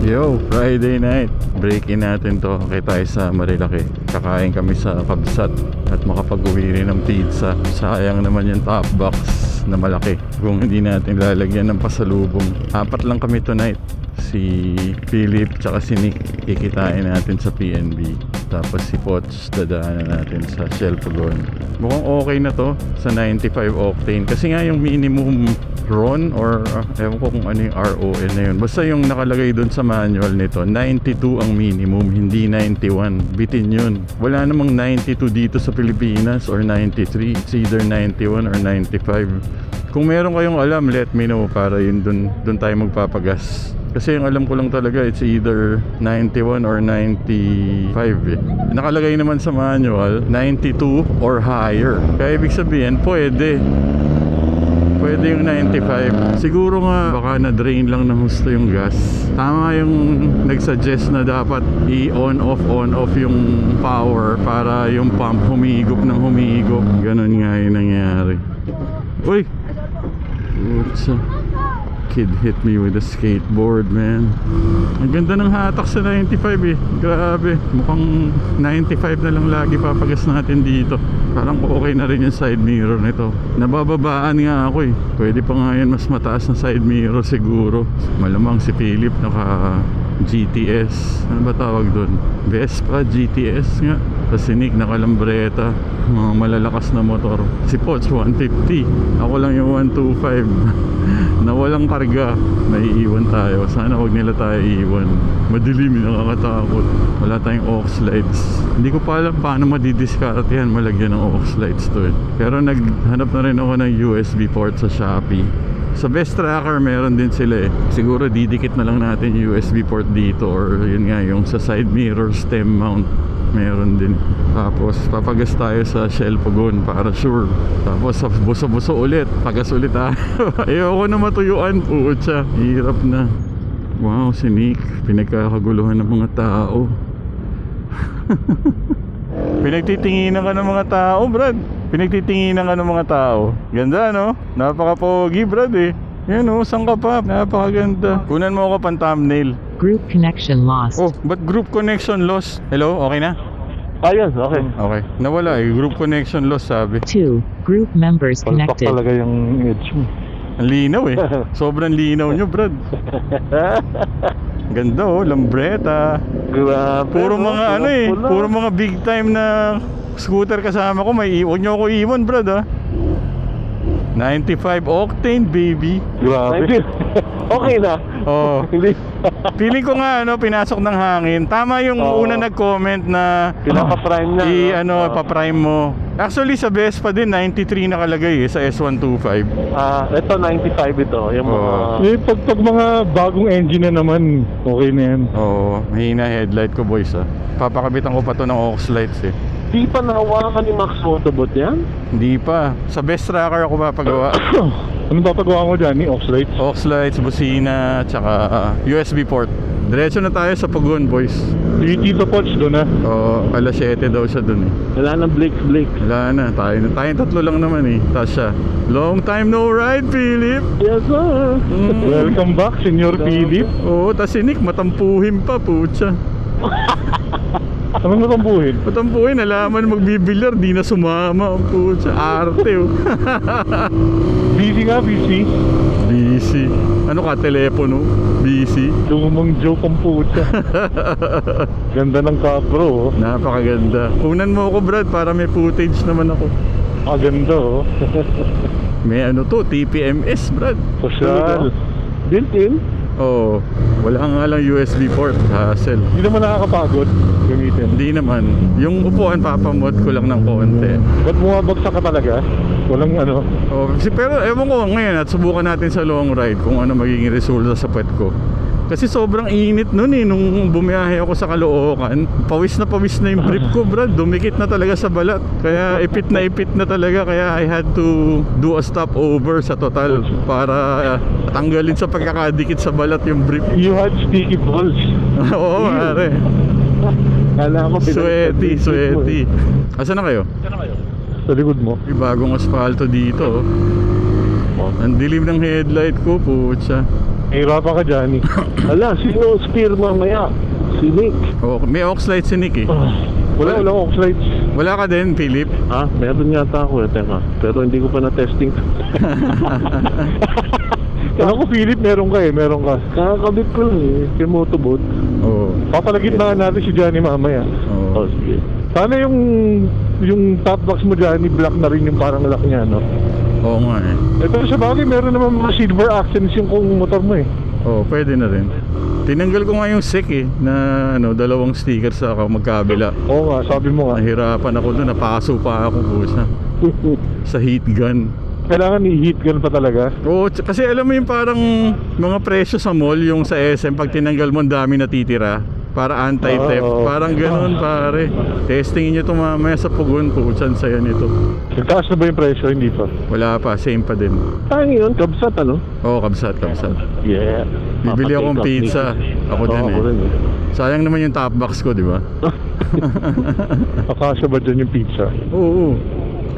Yo, Friday night. Break-in natin to. Kaya tayo sa Marilaki. Kakain kami sa Kabsat at makapag-uwi rin ng pizza. Sayang naman yung top box na malaki kung hindi natin lalagyan ng pasalubong. 4 lang kami tonight. Si Philip tsaka si Nick kikitain natin sa PNB. Tapos si Poch dadaanan natin sa Shell Pugon. Mukhang okay na to sa 95 octane. Kasi nga yung minimum RON or ewan ko kung ano yung RON na yun. Basta yung nakalagay dun sa manual nito, 92 ang minimum, hindi 91. Bitin yun. Wala namang 92 dito sa Pilipinas or 93. It's either 91 or 95. Kung meron kayong alam, let me know para yun dun tayo magpapagas. Kasi yung alam ko lang talaga, it's either 91 or 95 eh. Nakalagay naman sa manual, 92 or higher. Kaya ibig sabihin, pwede yung 95. Siguro nga baka na-drain lang ng husto yung gas. Tama yung nagsuggest na dapat i-on off yung power para yung pump humigop ng humigop. Ganon nga yung nangyari. Uy! Utsa. Kid hit me with a skateboard, man. Ang ganda ng hatak sa 95 eh. Grabe. Mukhang 95 na lang lagi papagas natin dito. Parang okay na rin yung side mirror nito. Nabababaan nga ako eh. Pwede pa nga yan mas mataas na side mirror siguro. Malamang si Philip naka GTS. Ano ba tawag doon? Vespa GTS nga. Tapos si Nick naka Lambretta. Mga malalakas na motor. Si Poch 150. Ako lang yung 125. Na walang karga, naiiwan tayo. Sana wag nila tayo iiwan. Madilim, nakakatakot. Wala tayong aux lights. Hindi ko pa alam paano madidiscard yan, malagyan ng aux lights to eh. Pero naghanap na rin ako ng USB port sa Shopee. Sa Best Tracker meron din sila eh. Siguro didikit na lang natin yung USB port dito, or yun nga yung sa side mirror stem mount meron din. Tapos papagas tayo sa Shell Pugon para sure. Tapos sa buso-buso ulit, pagas ulit ayoko na matuyuan. Pucha, hirap na. Wow, si Nick, pinagkakaguluhan ng mga tao. Pinagtitinginan ka ng mga tao, Brad. Pinagtitinginan ka ng mga tao. Ganda, no? Napaka-pogi, Brad eh. Yan o, saan ka pa? Napakaganda. Kunan mo ako pang thumbnail. Group connection lost. Oh, but group connection lost? Hello, okay na? Ayun, okay. Okay. Nawala eh, group connection lost sabi. 2. Group members Palpak connected. talaga yung edge mo. Ang linaw eh. Sobrang linaw nyo, Brad. Ganda oh, Lambretta. Grabe. Puro mga ano eh, puro mga big time na scooter kasama ko. Huwag nyo ako iwan, Brad ah. 95 octane, baby. Grabe. Okay na. Oh. Feeling ko nga ano, pinasok ng hangin. Tama yung una nag-comment na pinaka-prime na. pa-prime mo. Actually sa Vespa din 93 nakalagay eh sa S125. Ito 95 ito, yung mga pag mga bagong engine na naman, okay na yan. Oo, mahina headlight ko, boys ah. Papakabitan ko pa to ng aux lights eh. Di pa nahawakan ni Max Motobot yan? Hindi pa. Sa Best Tracker ako papagawa. Anong papagawa mo dyan? Aux lights? Aux lights, busina, tsaka USB port. Diretso na tayo sa Pugon, boys. Yung Tito Poch doon na. Oo, alas 7 daw siya doon eh. Wala nang blink. Wala na, tayong tatlo lang naman eh. Tapos siya, long time no ride, Philip. Yes sir. Welcome back, Senyor Philip. Oo, tas si Nick matampuhin pa, putya. Anong matampuhin? Matampuhin, nalaman magbibilyar, di na sumama. Putya, arte oh. Busy nga, busy. Busy. Ano ka, telepono? Busy. Lumang joke ang puta. Ganda ng kapro, oh. Napakaganda. Kunan mo ako, Brad, para may footage naman ako. Ganda, oh. May ano to, TPMS, Brad. Social. Built-in? Oo, wala nga lang USB port, hassle. Hindi naman nakakapagod gamitin. Hindi naman. Yung upuan, papamod ko lang ng konti. Ba't bumabagsak ka talaga? Walang ano. Oh, pero ewan ko ngayon at subukan natin sa long ride kung ano magiging resulta sa puwet ko. Kasi sobrang init nun eh, nung bumiyahe ako sa Caloocan. Pawis na yung brief ko, Brad. Dumikit na talaga sa balat. Kaya ipit na talaga. Kaya I had to do a stopover sa Total para tanggalin sa pagkakadikit sa balat yung brief. You had sticky balls. Oo, mare. Kala ko Sweaty. Asan na kayo? Sa likod mo. May bagong asfalto dito. Ang dilim ng headlight ko, putya. Hirapan ka, Johnny. Ala, sino spear mamaya? Si Nick. Oh, may Oxlite si Nick eh. Wala oxlights. Wala ka din, Philip? Ha? Meron yata ako teka. Pero hindi ko pa na-testing. Alam ko, Philip, meron ka. Kakakabit ko lang eh. Kay Motobot. Oo. Papalagit na natin si Johnny mamaya. Oo. Oh, sige. Sana yung top box mo, Johnny, black na rin yung parang lock niya, no? Oo nga eh. Pero sa bagay, meron naman mga silver accents yung kung motor mo eh. Oo, pwede na rin. Tinanggal ko nga yung SEC eh, na ano, dalawang sticker sa magkabila. Oo nga, sabi mo nga. Nahirapan ako doon, napaso pa ako busa. Sa heat gun. Kailangan i-heat gun pa talaga. Oo, kasi alam mo yung parang mga presyo sa mall, yung sa SM, pag tinanggal mo, ang dami natitira. Para anti-theft. Oo. Parang ganun pare. Testingin nyo ito mamaya sa Pugon, puchan saya nito. Nagtaas na ba yung presyo? Hindi pa. Wala pa, same pa din. Tayo yun, kabsat ano? Oo, kabsat. Yeah. Bibili akong pizza. Ako din Ako eh. rin eh. Sayang naman yung top box ko, di ba? Akasya ba dyan yung pizza? Oo.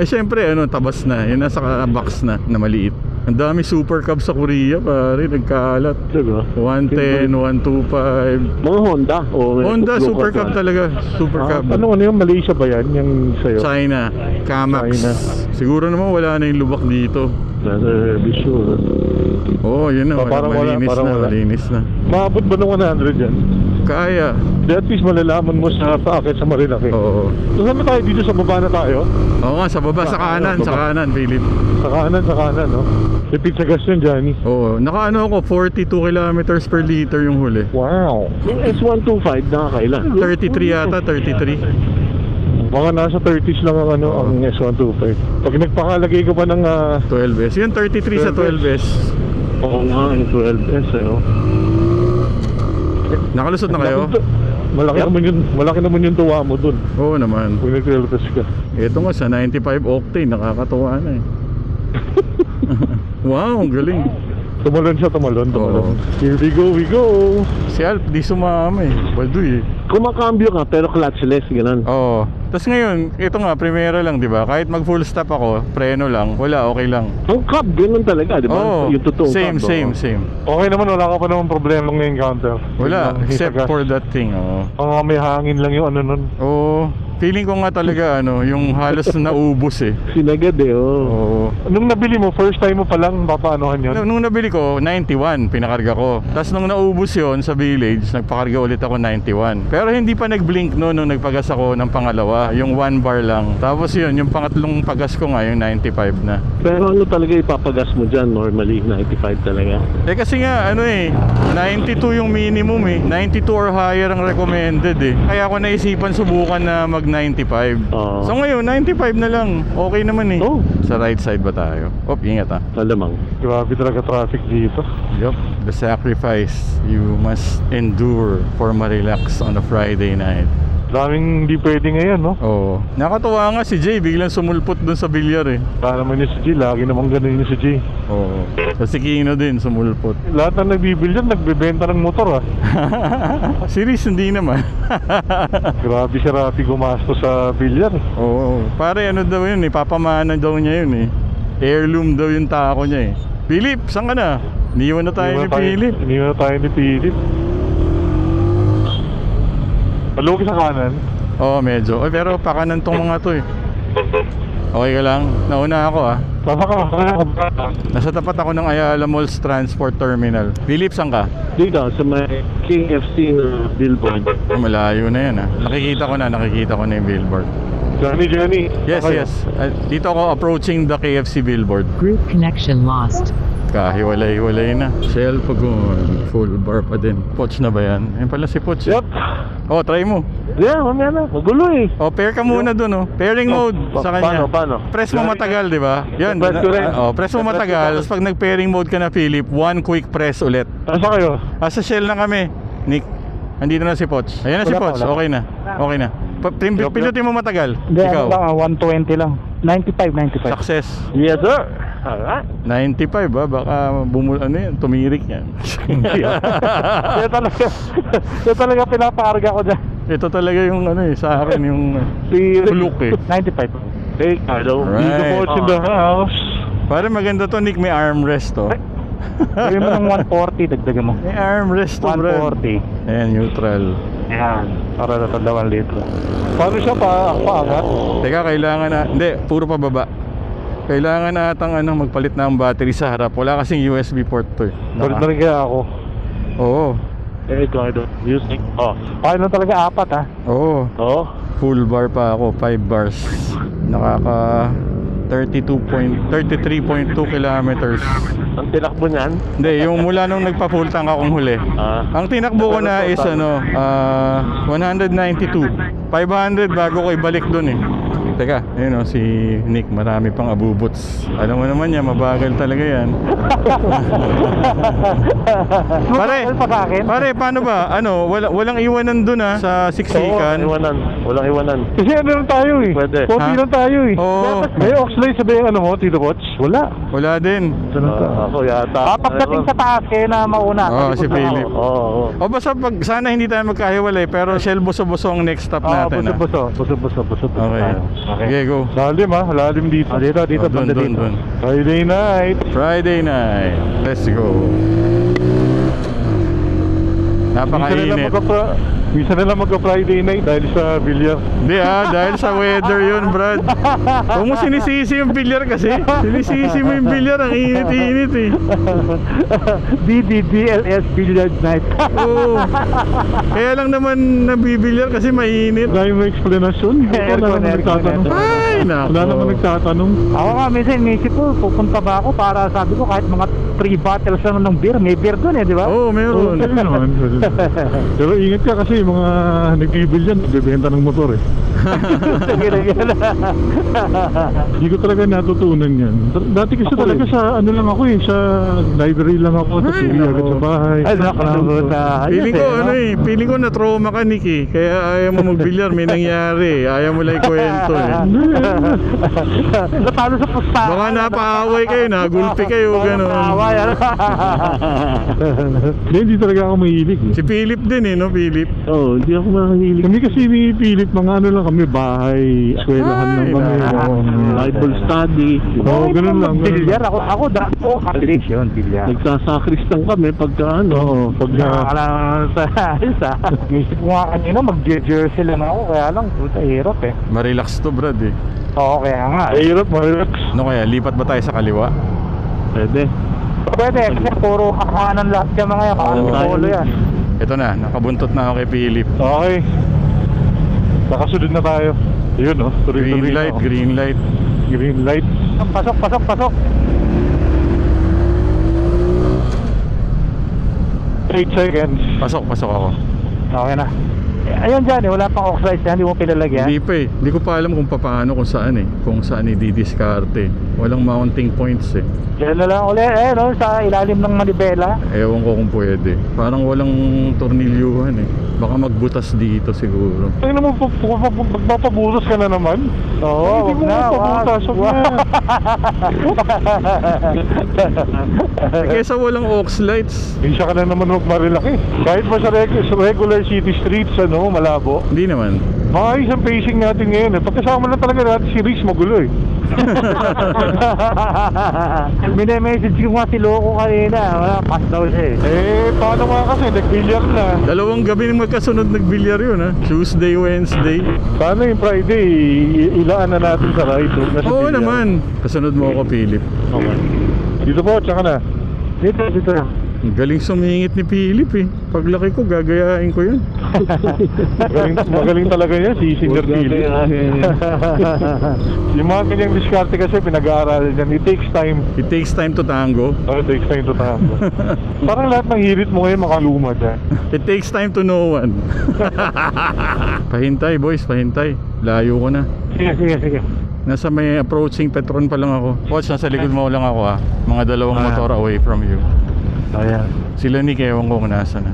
Eh syempre, ano, tabas na. Yun nasa box na maliit. Ang dami super cab sa Korea, pare. Nagkaalat. Diba? 110, 125. Mga Honda. Honda, super cab talaga. Super cab. Ano yung Malaysia ba yan? Yung sa'yo? China, Kamax. China. Siguro naman wala na yung lubak dito. Nasa sure. Oo, yun na. Parang wala, Malinis parang na, wala. malinis na. Maabot ba ng 100 yan? Kaya. Di at least malalaman mo sa paakit sa Marilaki. Oo. So saan ba tayo dito? Sa baba na tayo? Oo nga, sa baba, sa kanan, sa kanan, Philip. Sa kanan, no? May pizza gas yun, Johnny. Oo, nakaano ako, 42 kilometers per liter yung huli. Wow. Yung S125, nakakailan? 33 yata, 33. Mga nasa 30s lang ang ano, ang S125. Pag nagpakalagay ka pa ng 12S. Yun, 33 sa 12S. Oo nga, yung 12S eh. Oh. Nakalusot na kayo? Malaki naman yung tuwa mo dun. Oo naman. Kung nag-12S ka. Ito nga, sa 95 octane, nakakatuwa na eh. Wow, ang galing. Tumalon siya, tumalon. Oo. Here we go. Si Alp, di sumama eh. Balduy eh. Kumakambyo ka pero clutchless, ganun. Oo. Tapos ngayon, ito nga, primera lang, di ba? Kahit mag full stop ako, preno lang, wala, okay lang. Ang cab, ganun talaga, di ba? Oo, Yung totoong same, cab. same. Okay naman, wala ka pa naman problema ng encounter. Wala, except for that thing, oo. May hangin lang yung ano nun. Oo. Feeling ko nga talaga, ano, yung halos naubos eh. Sinagad eh, oh. Oo. Nung nabili mo, first time mo palang papaanohan yun? Nung nabili ko, 91, pinakarga ko. Tapos nung naubos yon sa village, nagpakarga ulit ako 91. Pero hindi pa nag-blink no, nung nagpagas ako ng pangalawa, yung 1 bar lang. Tapos yun, yung pangatlong pagas ko nga, yung 95 na. Pero ano talaga ipapagas mo dyan, normally, 95 talaga. Eh kasi nga, ano eh, 92 yung minimum eh. 92 or higher ang recommended eh. Kaya ako naisipan subukan na mag 95. Oo. So ngayon, 95 na lang. Okay naman eh. Oh. Sa right side ba tayo? Oh, ingat ah. Alamang. Grabe talaga traffic dito. Yup. The sacrifice you must endure for ma-relax on a Friday night. Daming hindi pwede ngayon, no? Oo. Nakatuwa nga si Jay, biglang sumulpot dun sa bilyar eh. Para naman yung si G, lagi naman ganun yung si G. Oo. So si Kino din, sumulpot. Lahat na nagbibilyan, nagbebenta ng motor, ah. Si Riz, hindi naman. Grabe si Rafi gumasto sa bilyar. Oo. Pare, ano daw yun eh, papamana daw niya yun eh. Heirloom daw yung tako niya eh. Philip, saan ka na? Iniwan na tayo ni Philip. Iniwan na tayo ni Philip. Palugi sa kanan. Oo, medyo. Oy, pero pakanan tong mga to eh. Okay ka lang? Nauna ako ah. Tama ka, kaya ka ba? Nasa tapat ako ng Ayala Malls Transport Terminal. Philip, saan ka? Dito, sa may KFC na billboard. Oh, malayo na yan ah. Nakikita ko na yung billboard. Johnny. Yes, Okay. yes. Dito ako approaching the KFC billboard. Group connection lost. Kahiwalay-hiwalay na. Shell Pugon. Full bar pa din. Poch na ba yan? Ayun pala si Poch. Yep. Oh, try mo. Yeah, mamaya na. Magulo eh. Oh, pair ka muna dun oh. Pairing mode sa kanya. Paano? Press mo matagal, di ba? Yan. Press ko rin. Oh, press mo matagal. Tapos pag nag-pairing mode ka na, Philip, one quick press ulit. Asa kayo? Sa Shell na kami. Nick, andito na si Poch. Ayan na si Wala pa, Poch. wala pa. Okay na. Okay na. Pinutin mo matagal. Hindi, Ikaw. ano lang, 120 lang. 95. Success. Yes, sir. Alright. 95 ba? Baka ano yan, tumirik yan. Kaya talaga pinapaarga ko dyan. Ito talaga yung ano eh, sa akin yung huluk eh. 95. Hey, Carlo. Right. Dito po in the house. Pare maganda to, Nick, may armrest to. Gawin mo ng 140, dagdagan mo. May armrest to, bro. 140. Ayan, neutral. Ayan. Para sa 2 litro. Paano siya paangat? Teka, kailangan na, hindi, puro pababa. Kailangan na atang magpalit na ang battery sa harap. Wala kasing USB port to eh. Palit na rin kaya ako. Oo. Ito, music off. Okay na talaga 4 ha. Oo. Oh, Full bar pa ako, 5 bars. Nakaka 33.2 kilometers. ang tinakbo niyan. Hindi, yung mula nung nagpa-full tank akong huli. Ang tinakbo ko na is 192. 500 bago ko ibalik dun eh. Teka, ayun si Nick, marami pang abubots. Alam mo naman yan, mabagal talaga yan. Pare, paano ba? Walang iwanan dun sa siksikan. Walang iwanan. Kasi lang tayo eh. Pwede. Konti Ha? lang tayo eh. Oo. May oxlite sabi mo, Tito Bots? Wala. Wala din. Ako yata. Pagdating sa taas, kayo na mauna. Oo, si Philip. Oo. O basta sana hindi tayo magkahiwalay, pero Shell Boso-Boso ang next stop natin. Buso. Okay. Okay, go. Lalim lalim dito. Dito, Dun. Friday night. Friday night. Let's go. Napakainit. Minsan na lang magka-Friday night dahil sa bilyar. Hindi dahil sa weather yun, Brad. Huwag mo sinisisi yung bilyar kasi. Sinisisi mo yung bilyar, ang init-init eh. DDDLS Billiard Night. Oo. Kaya lang naman nabibilyar kasi mainit. Dahil may explanation. Wala naman nagtatanong. Ay, nako. Wala naman nagtatanong. Ako nga, minsan inisip ko, pupunta ba ako para sabi ko kahit mga 3 bottles lang ng beer. May beer dun di ba? Oo, meron. Okay naman. Pero ingat ka kasi yung mga nag-ibil yan, nagbebenta ng motor eh. Hindi ko talaga natutunan yan. Dati kasi talaga sa lang ako sa library lang ako. Tapos Ay, uwi agad nako. sa bahay. Ay, nakalubuta. Feeling ko na-trauma ka, Nick eh. Kaya ayaw mo magbilyar, may nangyari. Ayaw mo lang ikwento eh. Natalo sa pustahan. Baka napaaway kayo, nagulpi kayo, gano'n. Hindi talaga ako mahilig. Si Philip din no, Philip? Oo, hindi ako makahilig. Kami kasi ni Philip, mga lang kami, bahay, eskwelahan lang kami. Bible study. Oo, ganun lang. Bilyar. Ako dati ko college yun, bilyar. Nagsasakristan kami pagka Oo, pag Nakakalang sa isa. Isip ko nga kanina, mag-jersey lang ako. Kaya lang, puta, hirap eh. Marelax to, Brad eh. Oo, kaya nga. mahirap, mahirap. Ano kaya, lipat ba tayo sa kaliwa? pwede. Pwede, kasi puro kakanan lahat yung mga yan. Kakanan polo yan. Ito na, nakabuntot na ako kay Philip. Okay. Nakasunod na tayo. Yun tuloy-tuloy na, Green light. Green light. Pasok. 8 seconds. Pasok ako. Okay na. Ayun dyan wala pang oxide yan, hindi mo pinalagyan. Hindi pa eh. Hindi ko pa alam kung paano, kung saan i-didiskarte. Walang mounting points eh. Diyan na lang ulit, sa ilalim ng manibela. Ewan ko kung pwede. Parang walang tornilyuhan eh. Baka magbutas dito siguro. Ay naman, magpapabutas ka na naman. Oo, Hindi mo magpabutas. Kesa walang aux lights. Hindi siya ka na naman magmarilaki. Kahit ba sa regular city streets, malabo. Hindi naman. Maayos ang pacing natin ngayon. Pagkasama na talaga natin si Rich, magulo eh. Mini-message ko nga si Loco kanina. Wala, pass daw siya Paano nga kasi, nag-billiard na. 2 gabi nang magkasunod nagbilyar yun ha. Tuesday, Wednesday. Paano yung Friday, ilaan na natin sa ride. Oo naman. Kasunod mo ako, Philip. Okay. Dito po, tsaka na. Dito. Ang galing sumingit ni Philip eh. Paglaki ko, gagayain ko yun. Magaling talaga yan, si Senior Philip. Yung mga kanyang diskarte kasi, pinag-aaralan yan. It takes time. It takes time to tango. It takes time to tango. Parang lahat ng hirit mo ngayon makaluma dyan. It takes time to know one. Pahintay boys, pahintay. Layo ko na. Sige. Nasa may approaching Petron pa lang ako. Watch, nasa likod mo lang ako ha. Mga 2 motor away from you. Ayan. Sila ni ewan ko kung nasa na.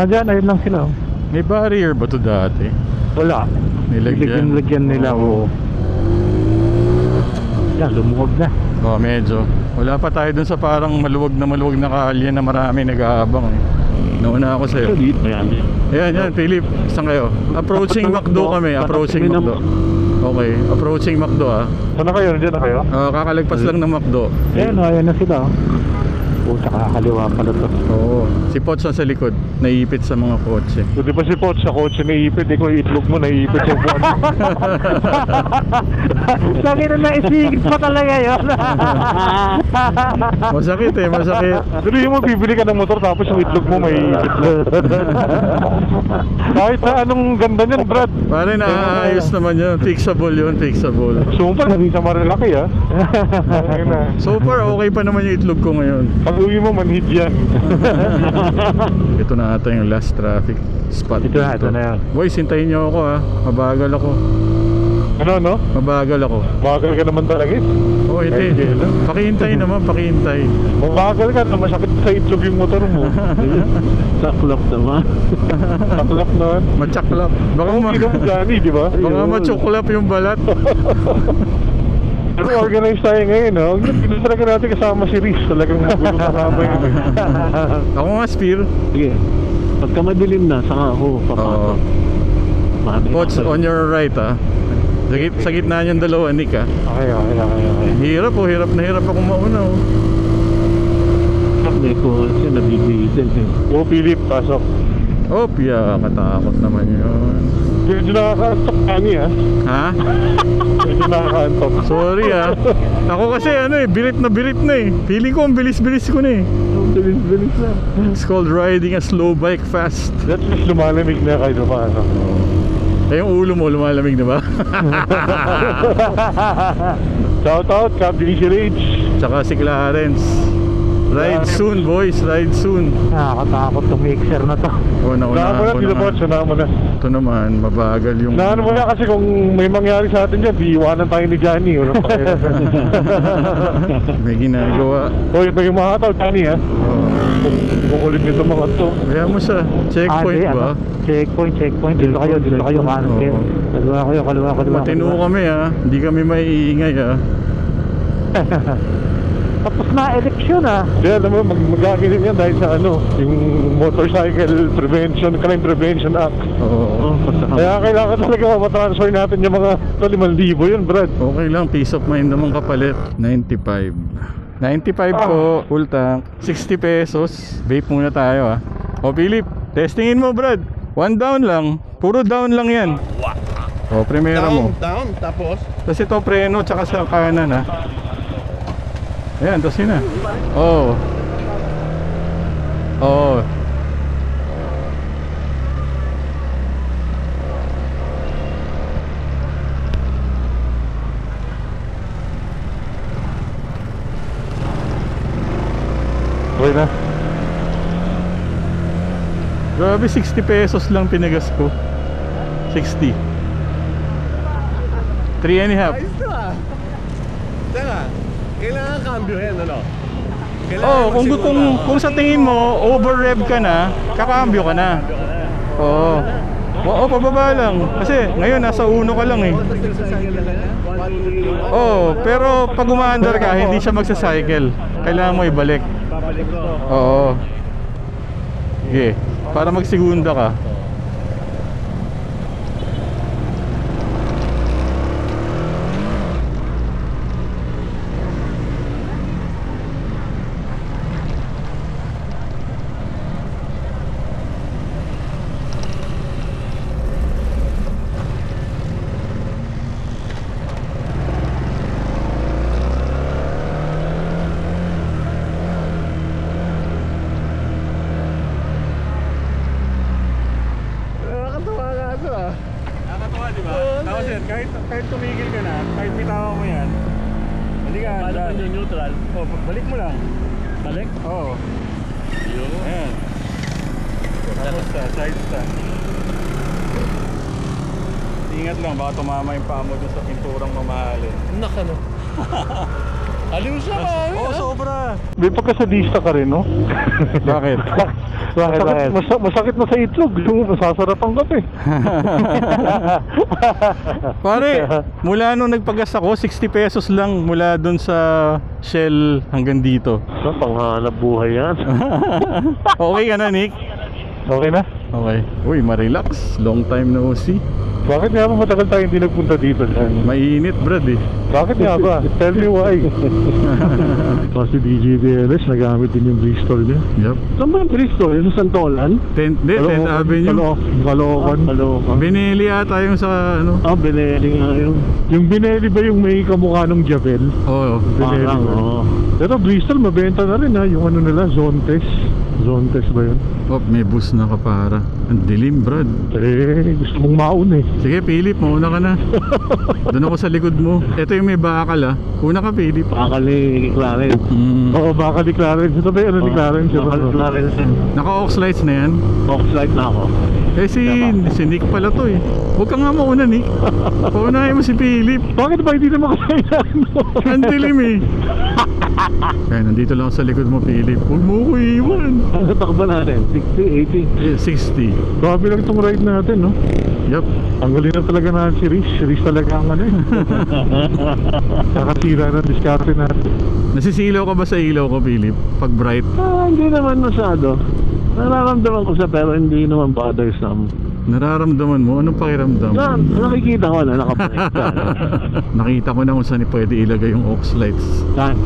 Dyan, ayun lang sila. May barrier ba to dati? Wala. Nilagyan. Lagyan nila. Oo. Yan, lumuwag na. Oh, medyo. Wala pa tayo dun sa parang maluwag na kalye na marami nag-aabang eh. Nauna ako sa'yo. Ayan, Philip. Saan kayo? Approaching McDo kami. Approaching McDo. Okay, approaching McDo ah. Saan na kayo? Nandiyan na kayo? Kakalagpas lang ng McDo. Ayan na sila. Kakakaliwa pala to. Oo. Si Pots sa likod, naiipit sa mga kotse. So, di ba si Pot sa kotse naiipit, ikaw itlog mo naiipit sa buwan. Sabi na naisingit pa talaga yun. Masakit eh, masakit. Pero yung mo, bibili ka ng motor tapos yung itlog mo may iipit na. Kahit na anong ganda niyan, Brad. Pare, naayos naman yun. Fixable yun, fixable. Super, hindi sa Marilaki, ha? Ayun na. So far, okay pa naman yung itlog ko ngayon. Pag uwi mo, manhid yan. Ito na ata yung last traffic spot. Ito na, dito. ito na yan. Boys, hintayin nyo ako ha. Mabagal ako. Ano, no? Mabagal ako. Bagal ka naman talaga eh. Oh, hindi. Pakihintay naman, pakihintay. Mabagal ka na masakit sa itlog yung motor mo. Saklap naman. Taklap na. Matsaklap. Baka Hindi naman gani, di ba? baka matsuklap yung balat. Pero organized tayo ngayon, ha? Hindi talaga natin kasama si Riz. Talagang magulo kasama yun. Ako nga, Spear. Sige. Pagka madilim na, saka ako Oo. papasok. Pots on your right ha. Sa gitna niyong dalawa, Nick ha. Okay. Hirap oh, hirap na hirap ako mauna oh. May ko siya nabibitin eh. O, Philip, pasok. Oh, piya, katakot naman yun. Medyo nakaka-antok kani, ha? Ha? Medyo nakaka-antok. Sorry ha. Ako kasi ano eh, bilit na eh. Feeling ko ang bilis-bilis ko na eh. Ang bilis-bilis na. It's called riding a slow bike fast. At least lumalamig na kayo pa, ano? Eh, yung ulo mo lumalamig na ba? Shout out, Cap DC Rage. Tsaka si Clarence. Ride soon boys, ride soon. Nakakatakot tong mixer na to. Oh, Unahan mo naunahan na, ko Tito naman. Pots, unahan mo na. Ito naman, mabagal yung... Unahan mo na kasi kung may mangyari sa atin dyan, di iwanan tayo ni Johnny. Wala pa kayo. May ginagawa. O, ito yung mga tao, Johnny, ha? Kukulit nito mga to. Kaya mo sa checkpoint Ano? ba? Checkpoint. Dito kayo, kanan kayo. Oo. Kaliwa kayo. Matino kami ha. Hindi kami maiingay ha. Tapos na eleksyon ah. Kaya alam mo, mag-agalim yan dahil sa ano, yung Motorcycle Prevention, Crime Prevention Act. Oo. Kaya kailangan talaga matransfer natin yung mga 5,000 yun, Brad. Okay lang, peace of mind naman kapalit. 95. 95 po, full tank. 60 pesos. Vape muna tayo ha. O Philip, testingin mo Brad. 1 down lang. Puro down lang yan. O, primera mo. Down, tapos? Tapos ito preno, tsaka sa kanan ha. Ayan, tapos yun na. Oo. Oo. Okay na. Grabe, 60 pesos lang tinagas ko. 60. 3 and a half. Ayos na. Teka, kailangan cambio yan, ano? Oh, kung sa tingin mo over rev ka na, kakambyo ka na. Oo. Oo, pababa lang. Kasi ngayon nasa uno ka lang eh. Oh, pero pag umaandar ka, hindi siya magsa-cycle. Kailangan mo ibalik. Babalik ko. Oo. Sige, para magsigunda ka. Nakakatawa nga ito ah. Nakakatawa, di ba? Oo, Tapos eh. yan, kahit tumigil ka na, kahit bitawan mo yan, hindi ka, Paano pa yung neutral? oh, balik mo lang. Balik? Oo. Yun. Ayan. Tapos side stand. Ingat lang, baka tumama yung paa mo dun sa pinturang mamahalin. Naka no. Aliw siya ka. Oo, sobra. May pagkasadista ka rin, no? Bakit? Bakit? Masakit na sa itlog. Yung masasarapan ka pa eh. Pare, mula nung nagpagas ako, 60 pesos lang mula dun sa Shell hanggang dito. Panghanap buhay yan. Okay ka na, Nick? Okay na? Okay. Uy, ma-relax. Long time no see. Bakit nga ba matagal tayo hindi nagpunta dito dyan? Mainit, Brad eh. Bakit nga ba? Tell me why. Kasi DJDLS nagamit din yung Bristol niya. Yup. Saan ba yung Bristol? Yung sa Santolan? 10th Avenue. Caloocan. Caloocan. Binili ata yung sa ano. Ah, Benelli nga yun. Yung Binelli ba yung may kamukha ng Javel? Oo. Binelli Parang, ba? oo. Pero Bristol mabenta na rin ha. Yung ano nila, Zontes. Zontes ba yun? Oh, may bus na kapara. Ang dilim, Brad. Eh, gusto mong maun eh. Sige, Philip, mauna ka na. Doon ako sa likod mo. Ito yung may bakal ah. Una ka, Philip. Bakal ni Clarence. Oo, baka di Clarence. Ito ba yung ano ni Clarence? Bakal ni Clarence. Naka-aux lights na yan. Box light na ako. Eh si Nick pala to eh. Huwag ka nga mauna, Nick. Paunahin mo si Philip. Bakit ba hindi naman kasayaan mo? Ang dilim eh. Kaya nandito lang ako sa likod mo, Philip. Huwag mo ko iwan. Ano takba natin? 60, 80. 60. Grabe lang itong ride natin, no? Yup. Ang galing na talaga na si Riz. Si Riz talaga ang ano eh. Nakasira ng diskarte natin. Nasisilaw ka ba sa ilaw ko, Philip? Pag bright? Hindi naman masyado. Nararamdaman ko siya pero hindi naman bothersome. Nararamdaman mo? Anong pakiramdam? Nakikita ko na nakaparekta. Nakita ko na kung saan pwede ilagay yung aux lights. Saan?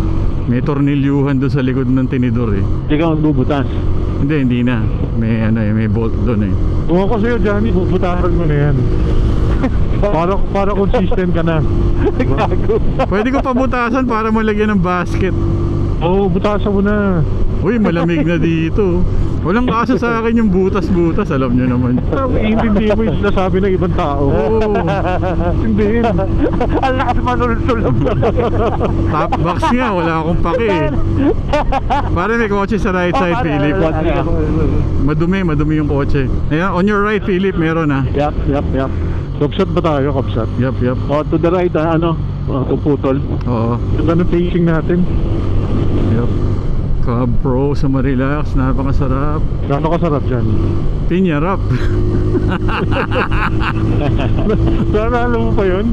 May tornilyuhan doon sa likod ng tinidor eh. Ikaw ang bubutas. Hindi na. May ano eh, may bolt doon eh. Kung ako sa'yo, Johnny, bubutaran mo na yan. para consistent ka na. Pwede ko pabutasan para malagyan ng basket. Oo, butasan mo na. Uy, malamig na dito. Walang kaso sa akin yung butas-butas, alam nyo naman. Hindi mo yung sinasabi ng ibang tao. Oo. Hindi. Ang lakas manulog-sulog. Top box nga, wala akong pake eh. Pare may kotse sa right side, Philip. Madumi yung kotse. Ayan, on your right, Philip, meron ah. Yup. Kapsat ba tayo, kapsat? Yup. Oh, to the right, tuputol. Oo. Ganda ng facing natin. Yup. Cab Pro sa Marilax, napakasarap. Gano'n kasarap dyan? Pinyarap. Naalala mo pa yun?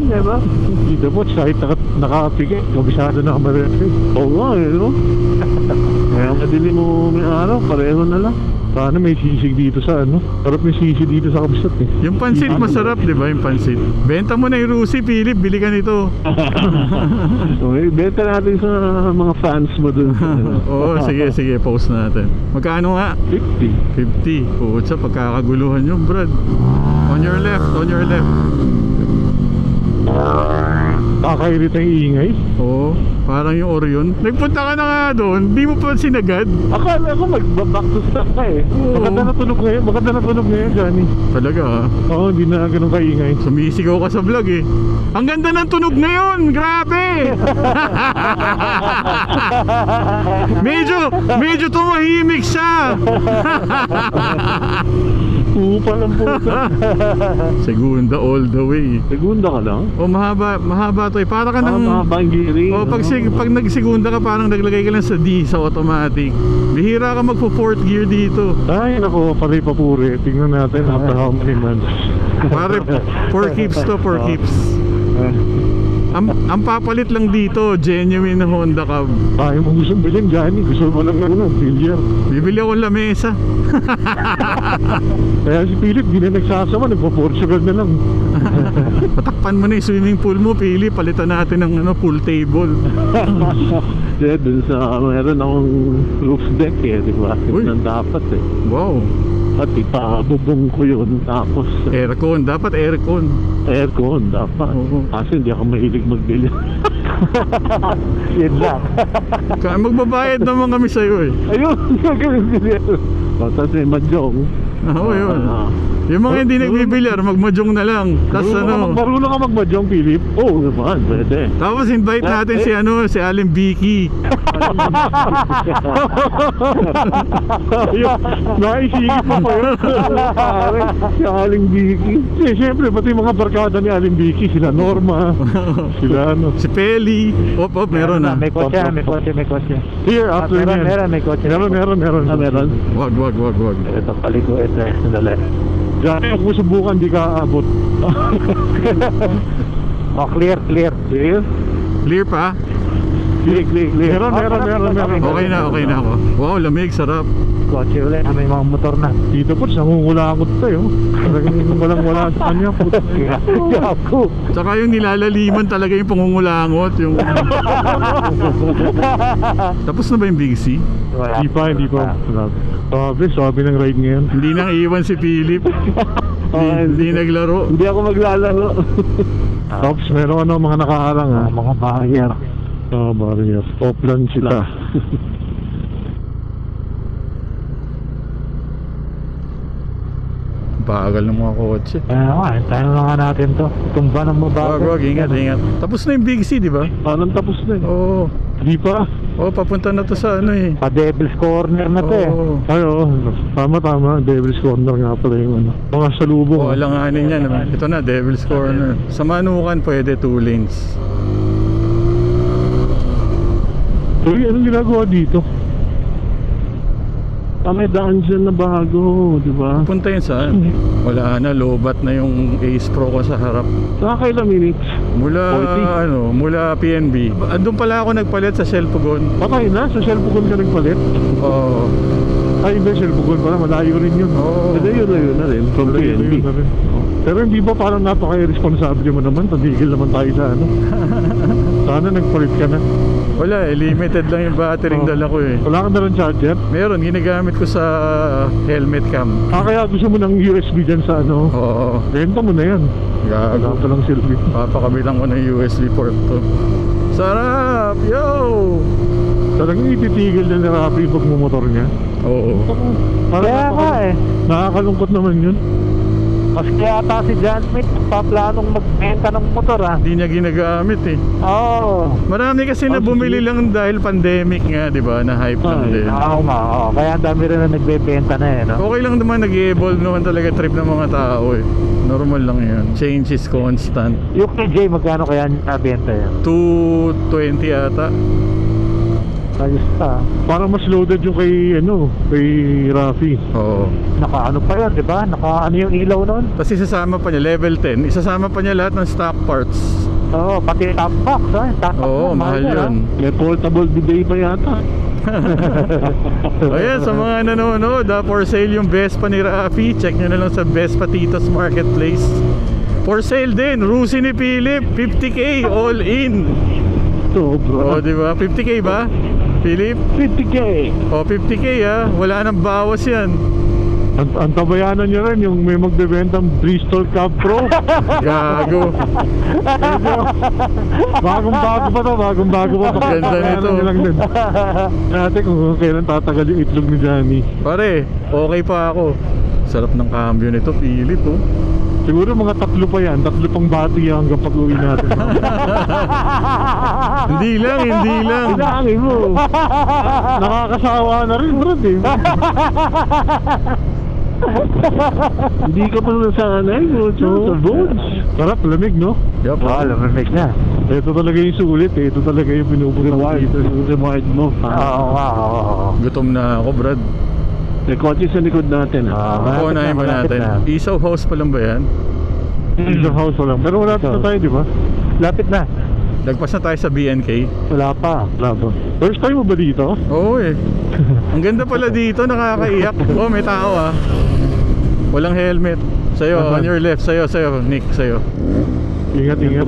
Diba? Dito po, kahit nakapigit, kabisado na kamarete. Oo nga, no? Kaya madili mo may araw, pareho na lang. Paano may sisig dito sa ano? Sarap may sisig dito sa kabisat eh. Yung pansit masarap, di ba? Yung pansit. Benta mo na yung Rusi, Philip. Bili ka nito. Okay, benta natin sa mga fans mo dun. Oo, sige. Post natin. Magkano nga? 50. 50. Putsa, pagkakaguluhan yung Brad. On your left. Kakairit ang ingay. Oo, parang yung Orion. Nagpunta ka na nga doon, di mo pa sinagad. Akala ko mag-back to stop ka eh. Oo. Maganda na tunog ngayon, Johnny. Talaga ah. Oo, hindi na ganun kaingay. Sumisigaw ka sa vlog eh. Ang ganda ng tunog ngayon, grabe! medyo tumahimik siya. Upa lang puta. Segunda all the way. Segunda ka lang? Oh, mahaba to eh. Para ka nang Mahabang gearing. oh, pag nagsegunda ka parang naglagay ka lang sa D sa automatic. Bihira ka magpo fourth gear dito. Ay, nako, pare-papuri. Tingnan natin after how many months. Pare, for keeps. Ang papalit lang dito, genuine na Honda Cab. Ayaw mo gusto bilhin, Johnny. Gusto mo lang ng billiard. Bibili ako lamesa. Kaya si Philip, di na nagsasama. Nagpa-Portugal na lang. Patakpan mo na yung swimming pool mo, Pili. Palitan natin ng pool table. Kaya dun sa meron akong roof deck eh, di ba? Uy. Yun ang dapat eh. Wow. At ipabubong ko yun. Tapos Aircon. Dapat aircon. aircon dapat. Oo. Kasi hindi ako mahilig magbili. Yun lang. Magbabayad naman kami sa'yo eh. Ayun, gagawin ko yan. Tapos may mahjong. Oo, yun. Yung mga hindi nagbibilyar, magmajong na lang. Tapos Marunong ka magmadyong, Philip? Oo naman, pwede. tapos invite natin si Aling Vicky. Naisigit mo pa yun. Pare, si Aling Vicky. Eh, siyempre, pati mga barkada ni Aling Vicky, sila Norma, sila ano. Si Peli. Op, meron na. May kotse. Here, after yan. Meron, may kotse. Meron. Ah, meron? Wag. Ito, paliko ito. Sandali. Diyan, kung subukan, di ka aabot. Oh, clear. Clear? Clear pa? Meron. Okay na ako. Wow, lamig, sarap. Kotse ulit, may mga motor na. Dito po, nangungulangot tayo. Talagang wala sa kanya. Gago. Tsaka yung nilalaliman talaga yung pangungulangot. Yung... Tapos na ba yung Big C? Wala. Hindi pa. Sabi ng ride ngayon. Hindi nang iwan si Philip. Hindi naglaro. Hindi ako maglalaro. Tapos meron mga nakaharang ha. Mga barrier. Barrier. Offline sila. Bagal ng mga kotse. Tayo na nga natin to. Tumba ng mabagal. Wag, ingat. Tapos na yung Big C, di ba? Parang tapos na eh. Oo. Hindi pa. Papunta na to sa ano eh. Pa Devil's Corner na to eh. Oo. Ay, oo. Tama. Devil's Corner nga pala yung ano. Mga salubong. Alanganin yan naman. Ito na, Devil's Corner. Sa Manukan pwede 2 lanes. Uy, anong ginagawa dito? May daan dyan na bago, di ba? Punta yun saan? Wala na, lobat na yung Ace Pro ko sa harap. Nakakailang minutes? Mula PNB. Andun pala ako nagpalit sa Shelpugon. Patay na? Sa Shelpugon ka nagpalit? Oo. Ay, hindi. Shelpugon pala. Malayo rin yun. Oo. Layo na rin. From PNB. Pero hindi ba parang napaka-irresponsible mo naman? Tadigil naman tayo sa ano. Sana nagpalit ka na. Wala limited lang yung battery dala ko eh. Wala ka na rin charger? Meron, ginagamit ko sa helmet cam. Kaya gusto mo ng USB dyan sa ano? Oo. Renta mo na yan. Wala Gago. pa lang silbi. Papakabilang ko ng USB port to. Sarap! Yo! Talagang ititigil na ni Rafi yung pagmumotor niya. Oo. Kaya nga eh. Nakakalungkot naman yun. Mas kaya ata si John Smith paplanong magbenta ng motor Hindi niya ginagamit eh. Oo. Marami kasi na bumili lang dahil pandemic nga, di ba? Na hype lang din. Oo nga. Kaya ang dami rin na nagbebenta na eh, no? Okay lang naman, nag-evolve naman talaga trip ng mga tao eh. Normal lang yun. Change is constant. Yung kay Jay, magkano kaya nabenta yan? 220 ata. Ayos pa. Parang mas loaded yung kay Rafi. Oo. Naka-ano pa yan, di ba? Naka-ano yung ilaw nun? Tapos isasama pa niya, level 10. Isasama pa niya lahat ng stock parts. Oo, pati top box, top box Oo, mahal yun. May portable bidet pa yata. Ayan, sa mga nanonood, for sale yung Vespa ni Rafi. Check nyo na lang sa Vespa Titos Marketplace. For sale din, Rusi ni Philip, 50k all in. Sobra. O, diba? 50k ba? Philip? 50k. O, 50k ha. Wala nang bawas yan. Ang tabayanan niya rin yung may magbebentang Bristol Cab Pro. Gago. Bagong-bago pa. Ganda nito. Lang din. Dati kung kailan tatagal yung itlog ni Johnny. Pare, okay pa ako. Sarap ng cambio nito, Philip oh. Siguro mga 3 pa yan. 3 pang bati hanggang pag-uwi natin. Hindi lang. Ilangin mo. Nakakasawa na rin, bro. Hindi ka pa nasanay mo sa bones. Sarap, lamig, no? Yup. lamig na. Ito talaga yung sulit eh. Ito talaga yung pinupunta dito. Reward mo. Oo. Gutom na ako, Brad. May kotse sa likod natin. Unahin ba natin? Isaw house pa lang ba yan? Sa house pa lang. Pero wala na tayo, di ba? Lapit na. Lagpas na tayo sa BNK. Wala pa. First time mo ba dito? Oo eh. Ang ganda pala dito, nakakaiyak. Oh, may tao ah. Walang helmet. Sa'yo, on your left. Sa'yo, Nick, sa'yo. Ingat. Yan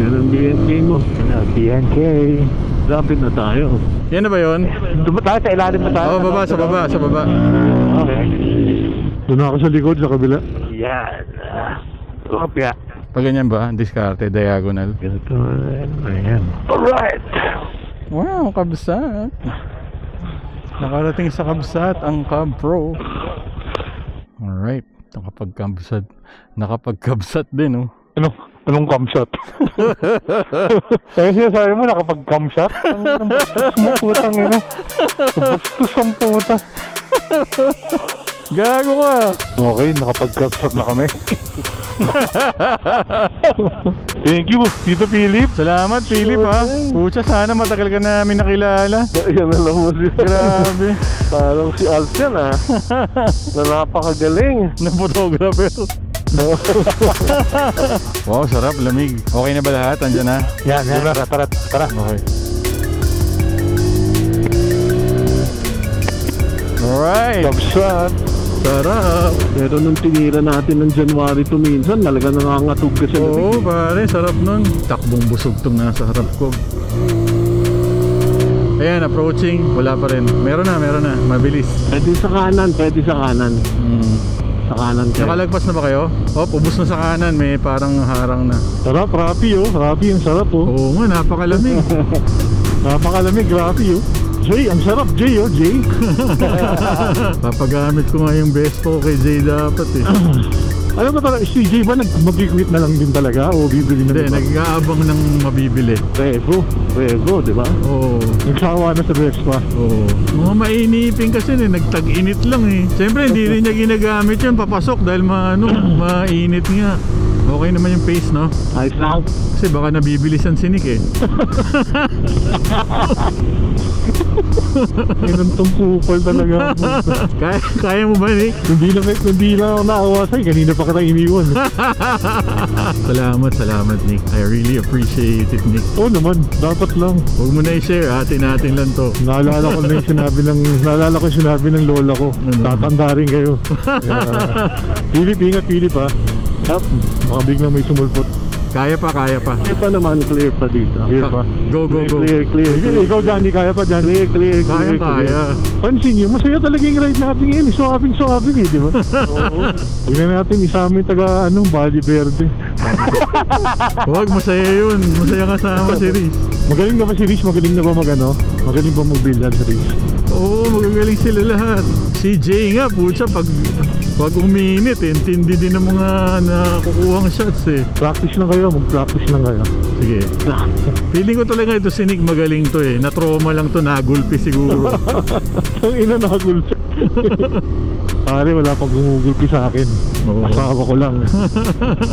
ang BNK mo. BNK. Lapit na tayo. Yan na ba yun? Doon tayo sa ilalim na tayo. Oo, sa baba. Okay. Doon ako sa likod, sa kabila. Yan. Kopya. Pag ganyan ba? Diskarte, diagonal. Ganito. Ayan. Alright. Wow, kabsat. Nakarating sa kabsat ang Cab Pro. Alright. Nakapagkabsat din oh. Anong camshot? Kaya sinasabi mo nakapag-camshot? Ang bastos mo, putang ina. Bastos ang puta. Gago ka. Okay, nakapag-camshot na kami. Thank you, Tito Philip. Salamat, Philip ha. Pucha, sana matagal ka namin nakilala. Yan na lang mo siya. Grabe. Parang si Alf yan na napakagaling. Na photographer. Wow, sarap, lamig. Okay na ba lahat? Andyan na? Yan. Tara. Okay. Alright. Kamsat. Sarap. Pero nung tinira natin ng January to minsan, talaga nangangatog ka sa Oo, lamig. pare, sarap nun. Takbong busog tong nasa harap ko. Ayan, approaching. Wala pa rin. Meron na. Mabilis. Pwede sa kanan. Sa kanan kayo. Nakalagpas na ba kayo? Ubos na sa kanan. May parang harang na. Sarap, Rapi oh. Rapi, ang sarap oh. Oo nga, napakalamig. Napakalamig, Rapi oh. Jay, ang sarap Jay oh, Jay. Papagamit ko nga yung best po kay Jay dapat eh. Alam mo talaga, si Jay ba mag-quit na lang din talaga o bibili na Hindi, din ba? nag-aabang ng mabibili. Revo, di ba? Oo. Nagsawa na sa Vespa. Oo. Mga mainipin kasi nagtag-init lang eh. Siyempre hindi rin niya ginagamit yun papasok dahil mainit nga. Okay naman yung pace, no? Ayos lang. Kasi baka nabibilisan si Nick eh. Inuntong kupal talaga. Kaya mo ba, Nick? Hindi lang ako naawa sa'yo. Kanina pa kita iniwan. Salamat Nick. I really appreciate it, Nick. Oo naman, dapat lang. Huwag mo na i-share, atin lang to. Naalala ko yung sinabi ng lola ko. Ano? Tatanda rin kayo. Philip, ingat Philip ha. Yep. Baka biglang may sumulpot. Kaya pa. Clear pa naman, clear pa dito. Clear pa. Go. Clear. Ikaw Johnny, kaya pa Johnny. Clear. Kaya. Pansin nyo, masaya talaga yung ride natin ngayon. Swapping eh, di ba? Oo. Tignan natin, isama yung taga, Bali Verde. Huwag, masaya yun. Masaya kasama si Riz. Magaling na ba si Rich? Magaling na ba magaling ba mag-billiard si Rich? Oo, magagaling sila lahat. Si Jay nga, putya, pag uminit, intindi din ng mga nakukuhang shots eh. Practice lang kayo, mag-practice lang kayo. Sige. Feeling ko talaga ito si Nick magaling to eh. Na-trauma lang to, nagulpi siguro. Ang ina nakagulpi. Pare, wala pang gumugulpi sa akin. Oo. Asawa ko lang.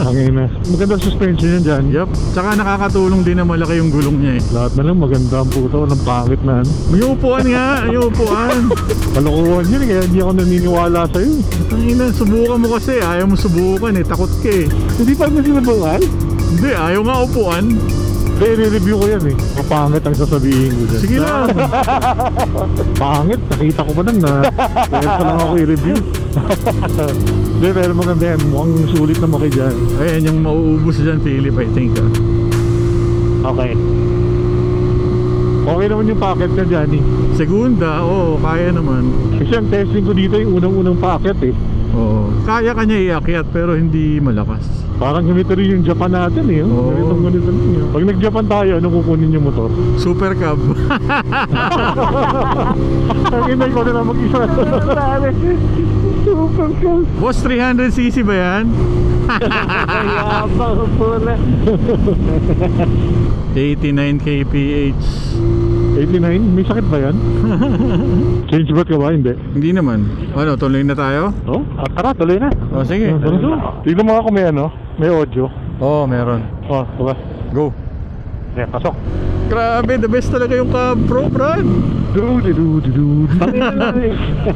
Ang ina. Magandang suspension yan dyan. Yup. Tsaka nakakatulong din na malaki yung gulong niya eh. Lahat na lang maganda ang puto. Walang pangit na Yung upuan nga, yung upuan. Kalokohan yun, kaya hindi ako naniniwala sa'yo. Ang ina, subukan mo kasi. Ayaw mo subukan eh, takot ka eh. Hindi pa mo sinabangan? Hindi, ayaw nga upuan. Kaya i-review ko yan eh. Mapangit ang sasabihin ko dyan. Sige lang. Pangit, nakita ko pa lang na kaya pa lang ako i-review. Hindi, pero maganda yan. Mukhang sulit naman kayo dyan. Ayan yung mauubos dyan, Philip, I think ah. Okay. Okay naman yung packet na dyan eh. Segunda, oo, kaya naman. Kasi ang testing ko dito yung unang-unang packet eh. Oo. Kaya kanya iakyat pero hindi malakas. Parang ganito rin yung Japan natin eh. Oo. Ganito rin yun. Pag nag-Japan tayo, ano kukunin yung motor? Super Cab. Ang inay ko na mag-isa. Super cool. Boss, 300cc ba yan? Yabang pula. 89 kph. 89? May sakit ba yan? Change ba't ka ba? Hindi. Hindi naman. Ano, tuloy na tayo? Oh? Tara, tuloy na. O, sige. Tignan mo nga kung may may audio. Oo, meron. Oh, diba? Go. Yeah, pasok. Grabe, the best talaga yung Cab Pro, Brad.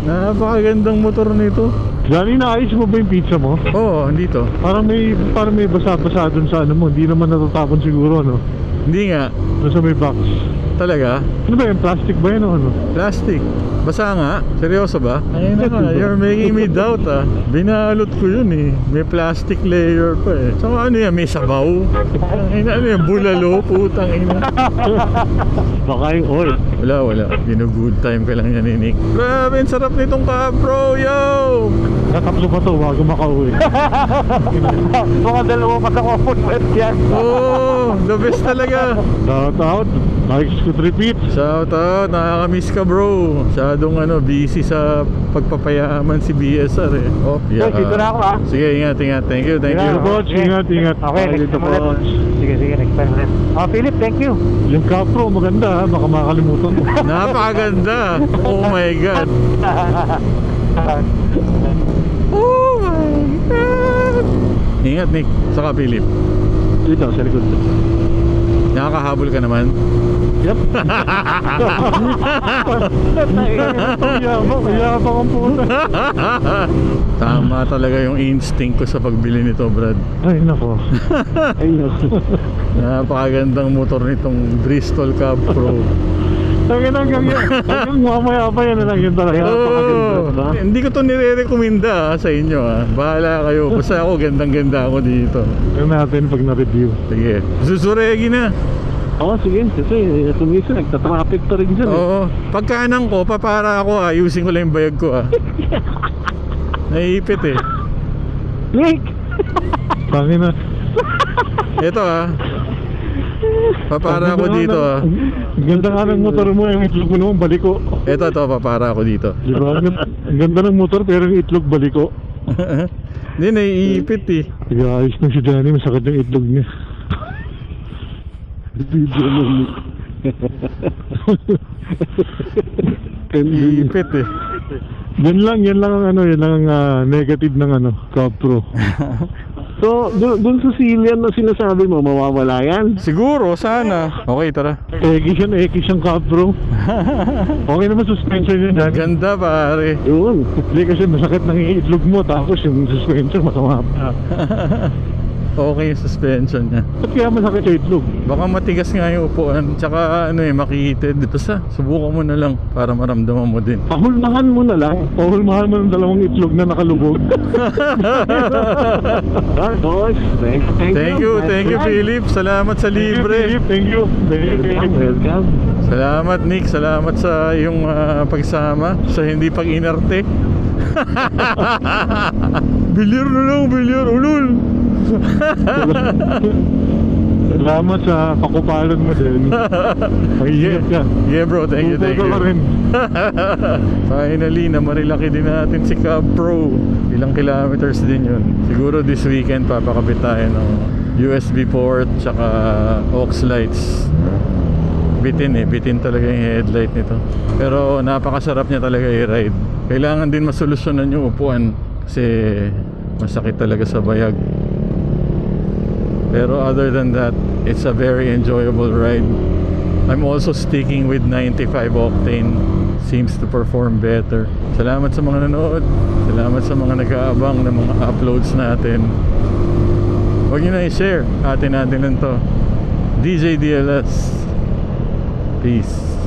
Napakagandang motor nito. Johnny, naayos mo ba yung pizza mo? Oo, andito. Parang may basa-basa dun sa mo. Hindi naman natatapon siguro, no? Hindi nga. Doon sa may box. Talaga? Ano ba yung plastic ba yun o ano? Plastic. Basa nga? Seryoso ba? Ayun na nga, you're making me doubt ah. Binalot ko yun eh. May plastic layer pa eh. So ano yan? May sabaw? Ano yan? Bulalo? Putang ina. Baka yung oil. Wala. Gino-good time ka lang yan ni Nick. Grabe, ang sarap nitong Cab Pro, yo! Natatlo pa to bago makauwi. Mga dalawa pa sa common wet yan. Oh, the best talaga. Shout out. Likes could repeat. Shout out, nakakamiss ka bro. Masyadong busy sa pagpapayaman si BSR eh. Oh, yeah. Dito na ako ah. Sige, ingat. Thank you. Boss, ingat. Okay, next time ulit. Sige, next time ulit. Philip, thank you. Yung Capro, maganda ha. Baka makalimutan mo. Napakaganda. Oh my God. Oh my God. Ingat Nick. Saka Philip. Dito, sa likod. Nakakahabol ka naman? Yep. Yabang ang puta. Tama talaga yung instinct ko sa pagbili nito, Brad. Ay nako. Ay nako. Napakagandang motor nitong Bristol Cab Pro. Hanggang mamaya pa yan na lang yun talaga. Napakaganda. Hindi ko to nire-recommenda sa inyo Bahala kayo. Basta ako gandang-ganda ako dito. Tignan natin pag na-review. Sige, susuregi na. Oo, sige. Kasi kumisa, nagta-traffic pa rin dyan. Oo, pagkanan ko, papara ako ayusin ko lang yung bayag ko Naiipit Nick! Tangin na. Ito papara ako dito Ganda nga ng motor mo, yung itlog mo naman baliko. Ito, papara ako dito. Diba? Ang ganda ng motor pero yung itlog baliko. Hindi, naiipit Sige, ayos na si Johnny, masakit yung itlog niya. Video mo. Iipit Yan lang ang negative ng Cab Pro. So, dun sa Cillian na sinasabi mo, mawawala yan? Siguro, sana. Okay, tara. Ekis yung Cab Pro. Okay naman suspension yun dyan. Ganda pare. Yun. Hindi kasi masakit ng itlog mo, tapos yung suspension masama pa. Okay yung suspension niya. Ba't kaya masakit yung itlog? Baka matigas nga yung upuan. Tsaka makihitid. Basta subukan mo na lang para maramdaman mo din. Pahulmahan mo na lang. Pahulmahan mo ng dalawang itlog na nakalubog. Thank you Philip. Salamat sa libre. Thank you. Welcome. Salamat Nick. Salamat sa iyong pagsama. Sa hindi pag-inarte. Bilyar na lang. Bilyar. Ulul. Salamat sa pakupalan mo din. Mahihirap ka. Yeah bro, thank you. Finally, namarilaki din natin si Cab Pro. Ilang kilometers din yun. Siguro this weekend papakabit tayo ng USB port tsaka aux lights. Bitin talaga yung headlight nito. Pero napakasarap niya talaga i-ride. Kailangan din masolusyonan yung upuan kasi masakit talaga sa bayag. Pero other than that, it's a very enjoyable ride. I'm also sticking with 95 octane. Seems to perform better. Salamat sa mga nanood. Salamat sa mga nag-aabang ng mga uploads natin. Huwag nyo na i-share. Atin lang to. DJ DLS. Peace.